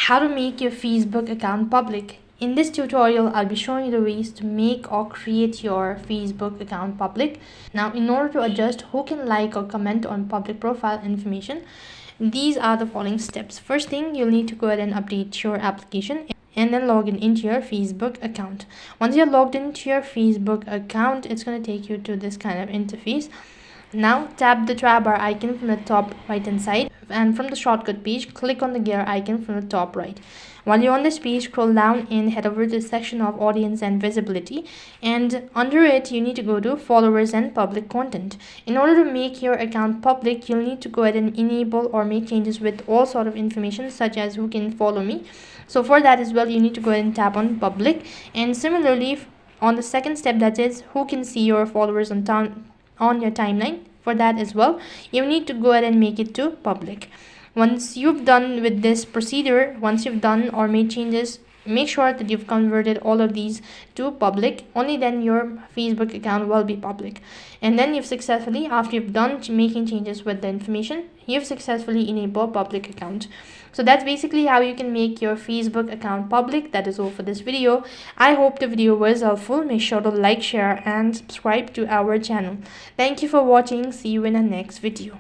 How to make your Facebook account public. In this tutorial, I'll be showing you the ways to make or create your Facebook account public. Now, in order to adjust who can like or comment on public profile information, these are the following steps. First thing, you'll need to go ahead and update your application and then log in into your Facebook account. Once you're logged into your Facebook account, it's going to take you to this kind of interface. Now tap the tab bar icon from the top right hand side, and from the shortcut page click on the gear icon from the top right. While you're on this page, scroll down and head over to the section of audience and visibility, and under it you need to go to followers and public content. In order to make your account public, you'll need to go ahead and enable or make changes with all sort of information such as who can follow me. So for that as well, you need to go ahead and tap on public, and similarly on the second step, that is who can see your followers on your timeline, for that as well you need to go ahead and make it to public. Once you've done with this procedure, once you've done or made changes, make sure that you've converted all of these to public. Only then your Facebook account will be public. And then you've successfully, after you've done making changes with the information, you've successfully enabled public account. So that's basically how you can make your Facebook account public. That is all for this video. I hope the video was helpful. Make sure to like, share and subscribe to our channel. Thank you for watching. See you in the next video.